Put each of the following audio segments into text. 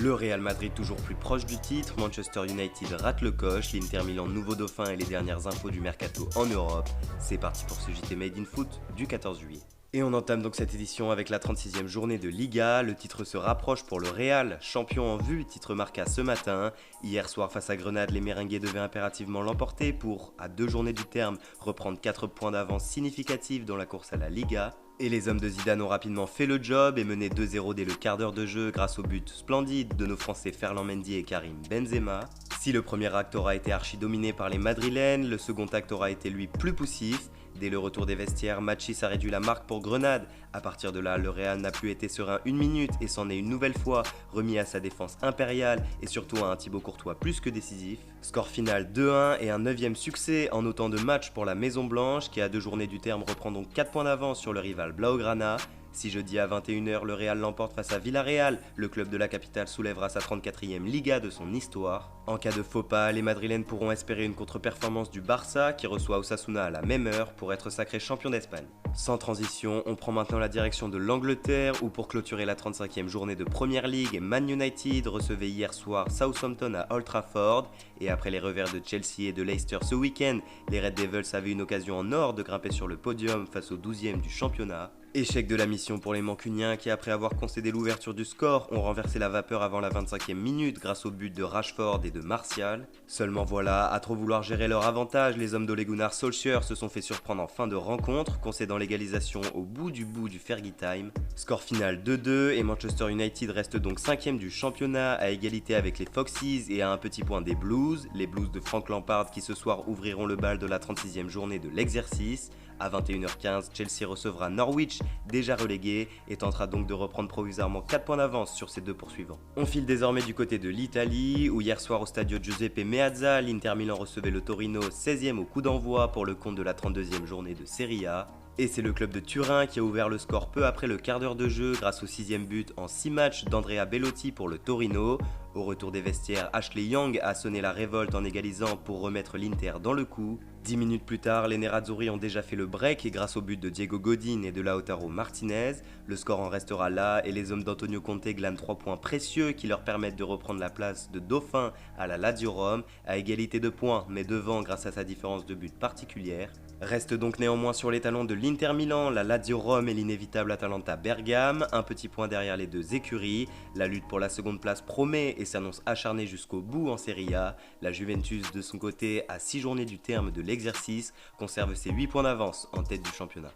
Le Real Madrid toujours plus proche du titre, Manchester United rate le coche, l'Inter Milan nouveau dauphin et les dernières infos du mercato en Europe. C'est parti pour ce JT Made in Foot du 14 juillet. Et on entame donc cette édition avec la 36e journée de Liga. Le titre se rapproche pour le Real, champion en vue, titre marqué ce matin. Hier soir face à Grenade, les Merengues devaient impérativement l'emporter pour, à 2 journées du terme, reprendre 4 points d'avance significatifs dans la course à la Liga. Et les hommes de Zidane ont rapidement fait le job et mené 2-0 dès le quart d'heure de jeu grâce au but splendide de nos Français Ferland Mendy et Karim Benzema. Si le premier acte aura été archi dominé par les Madrilènes, le second acte aura été lui plus poussif. Dès le retour des vestiaires, Machis a réduit la marque pour Grenade. A partir de là, le Real n'a plus été serein une minute et s'en est une nouvelle fois remis à sa défense impériale et surtout à un Thibaut Courtois plus que décisif. Score final 2-1 et un 9e succès en autant de matchs pour la Maison Blanche qui à 2 journées du terme reprend donc 4 points d'avance sur le rival Blaugrana. Si jeudi à 21h, le Real l'emporte face à Villarreal, le club de la capitale soulèvera sa 34e Liga de son histoire. En cas de faux pas, les Madrilènes pourront espérer une contre-performance du Barça qui reçoit Osasuna à la même heure pour être sacré champion d'Espagne. Sans transition, on prend maintenant la direction de l'Angleterre où pour clôturer la 35e journée de Premier League, Man United recevait hier soir Southampton à Old Trafford et après les revers de Chelsea et de Leicester ce week-end, les Red Devils avaient une occasion en or de grimper sur le podium face au 12e du championnat. Échec de la mission pour les Mancuniens qui, après avoir concédé l'ouverture du score, ont renversé la vapeur avant la 25e minute grâce au but de Rashford et de Martial. Seulement voilà, à trop vouloir gérer leur avantage, les hommes d'Ole Gunnar Solskjaer se sont fait surprendre en fin de rencontre, concédant l'égalisation au bout du Fergie Time. Score final 2-2 et Manchester United reste donc 5e du championnat à égalité avec les Foxes et à un petit point des Blues, les Blues de Frank Lampard qui ce soir ouvriront le bal de la 36e journée de l'exercice. À 21h15, Chelsea recevra Norwich, déjà relégué, et tentera donc de reprendre provisoirement 4 points d'avance sur ses deux poursuivants. On file désormais du côté de l'Italie, où hier soir au Stadio Giuseppe Meazza, l'Inter Milan recevait le Torino 16e au coup d'envoi pour le compte de la 32e journée de Serie A. Et c'est le club de Turin qui a ouvert le score peu après le quart d'heure de jeu grâce au 6e but en 6 matchs d'Andrea Bellotti pour le Torino. Au retour des vestiaires, Ashley Young a sonné la révolte en égalisant pour remettre l'Inter dans le coup. 10 minutes plus tard, les Nerazzurri ont déjà fait le break et grâce au but de Diego Godin et de Lautaro Martinez, le score en restera là et les hommes d'Antonio Conte glanent 3 points précieux qui leur permettent de reprendre la place de dauphin à la Lazio Rome à égalité de points mais devant grâce à sa différence de but particulière. Reste donc néanmoins sur les talons de l'Inter Milan, la Lazio Rome et l'inévitable Atalanta Bergame, un petit point derrière les deux écuries. La lutte pour la seconde place promet et s'annonce acharnée jusqu'au bout en Serie A. La Juventus de son côté, à 6 journées du terme de l'exercice, conserve ses 8 points d'avance en tête du championnat.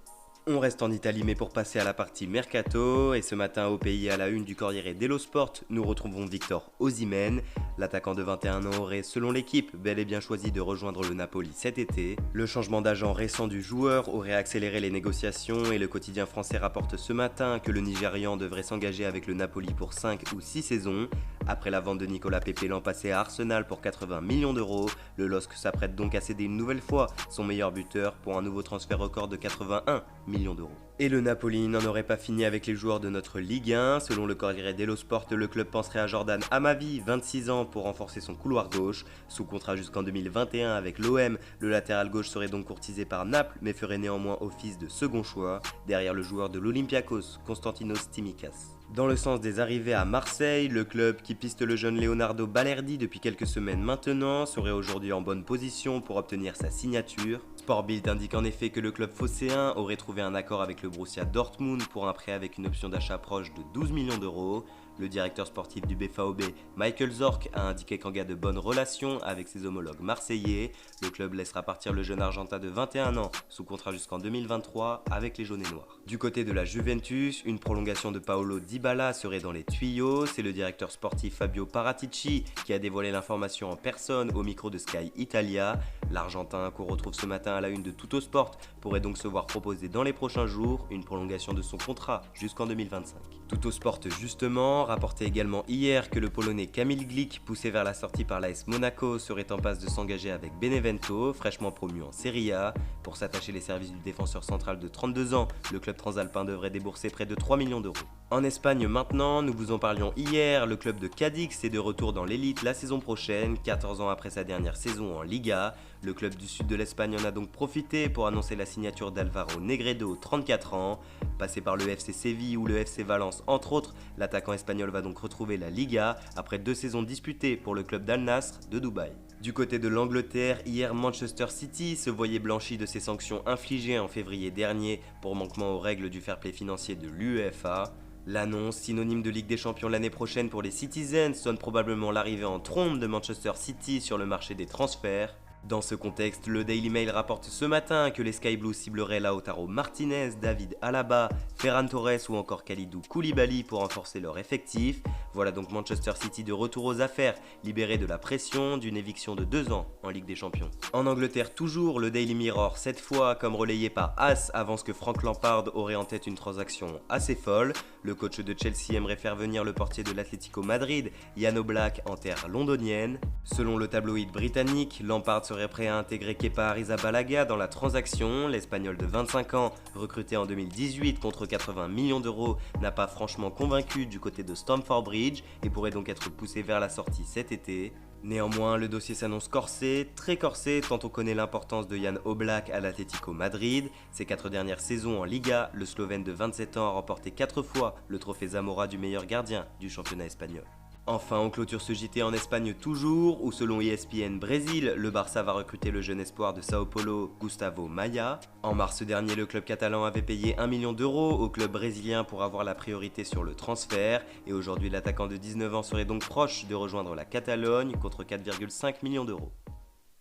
On reste en Italie mais pour passer à la partie Mercato, et ce matin au pays à la une du Corriere dello Sport, nous retrouvons Victor Osimhen. L'attaquant de 21 ans aurait, selon l'équipe, bel et bien choisi de rejoindre le Napoli cet été. Le changement d'agent récent du joueur aurait accéléré les négociations et le quotidien français rapporte ce matin que le Nigérian devrait s'engager avec le Napoli pour 5 ou 6 saisons. Après la vente de Nicolas Pepe l'an passé à Arsenal pour 80 millions d'euros, le LOSC s'apprête donc à céder une nouvelle fois son meilleur buteur pour un nouveau transfert record de 81 millions d'euros. Et le Napoli n'en aurait pas fini avec les joueurs de notre Ligue 1. Selon le Corriere dello Sport, le club penserait à Jordan Amavi, 26 ans, pour renforcer son couloir gauche. Sous contrat jusqu'en 2021 avec l'OM, le latéral gauche serait donc courtisé par Naples, mais ferait néanmoins office de second choix, derrière le joueur de l'Olympiakos, Konstantinos Tsimikas. Dans le sens des arrivées à Marseille, le club qui piste le jeune Leonardo Balerdi depuis quelques semaines maintenant serait aujourd'hui en bonne position pour obtenir sa signature. Sportbild indique en effet que le club phocéen aurait trouvé un accord avec le Borussia Dortmund pour un prêt avec une option d'achat proche de 12 millions d'euros. Le directeur sportif du BVB, Michael Zorc, a indiqué qu'en cas de bonnes relations avec ses homologues marseillais, le club laissera partir le jeune Argentin de 21 ans, sous contrat jusqu'en 2023 avec les jaunes et noirs. Du côté de la Juventus, une prolongation de Paolo Dybala serait dans les tuyaux. C'est le directeur sportif Fabio Paratici qui a dévoilé l'information en personne au micro de Sky Italia. L'Argentin, qu'on retrouve ce matin à la une de Tuttosport, pourrait donc se voir proposer dans les prochains jours une prolongation de son contrat jusqu'en 2025. Tuttosport justement rapportait également hier que le Polonais Kamil Glik, poussé vers la sortie par l'AS Monaco, serait en passe de s'engager avec Benevento, fraîchement promu en Serie A. Pour s'attacher les services du défenseur central de 32 ans, le club transalpin devrait débourser près de 3 millions d'euros. En Espagne maintenant, nous vous en parlions hier, le club de Cadix est de retour dans l'élite la saison prochaine, 14 ans après sa dernière saison en Liga. Le club du sud de l'Espagne en a donc profité pour annoncer la signature d'Álvaro Negredo, 34 ans. Passé par le FC Séville ou le FC Valence entre autres, l'attaquant espagnol va donc retrouver la Liga après 2 saisons disputées pour le club d'Al Nassr de Dubaï. Du côté de l'Angleterre, hier Manchester City se voyait blanchi de ses sanctions infligées en février dernier pour manquement aux règles du fair play financier de l'UEFA. L'annonce, synonyme de Ligue des Champions l'année prochaine pour les Citizens, sonne probablement l'arrivée en trombe de Manchester City sur le marché des transferts. Dans ce contexte, le Daily Mail rapporte ce matin que les Sky Blues cibleraient Lautaro Martinez, David Alaba, Ferran Torres ou encore Kalidou Koulibaly pour renforcer leur effectif. Voilà donc Manchester City de retour aux affaires, libéré de la pression d'une éviction de 2 ans en Ligue des Champions. En Angleterre toujours, le Daily Mirror, cette fois comme relayé par As, avance que Frank Lampard aurait en tête une transaction assez folle. Le coach de Chelsea aimerait faire venir le portier de l'Atlético Madrid, Jan Oblak, en terre londonienne. Selon le tabloïd britannique, Lampard serait prêt à intégrer Kepa Arrizabalaga dans la transaction. L'Espagnol de 25 ans, recruté en 2018 contre 80 millions d'euros, n'a pas franchement convaincu du côté de Stamford Bridge et pourrait donc être poussé vers la sortie cet été. Néanmoins, le dossier s'annonce corsé, très corsé tant on connaît l'importance de Jan Oblak à l'Atlético Madrid. Ces 4 dernières saisons en Liga, le Slovène de 27 ans a remporté 4 fois le trophée Zamora du meilleur gardien du championnat espagnol. Enfin, on clôture ce JT en Espagne toujours, où selon ESPN Brésil, le Barça va recruter le jeune espoir de Sao Paulo, Gustavo Maia. En mars dernier, le club catalan avait payé 1 million d'euros au club brésilien pour avoir la priorité sur le transfert, et aujourd'hui l'attaquant de 19 ans serait donc proche de rejoindre la Catalogne contre 4,5 millions d'euros.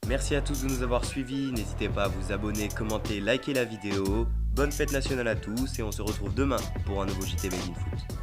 Merci à tous de nous avoir suivis, n'hésitez pas à vous abonner, commenter, liker la vidéo. Bonne fête nationale à tous et on se retrouve demain pour un nouveau JT Made in Foot.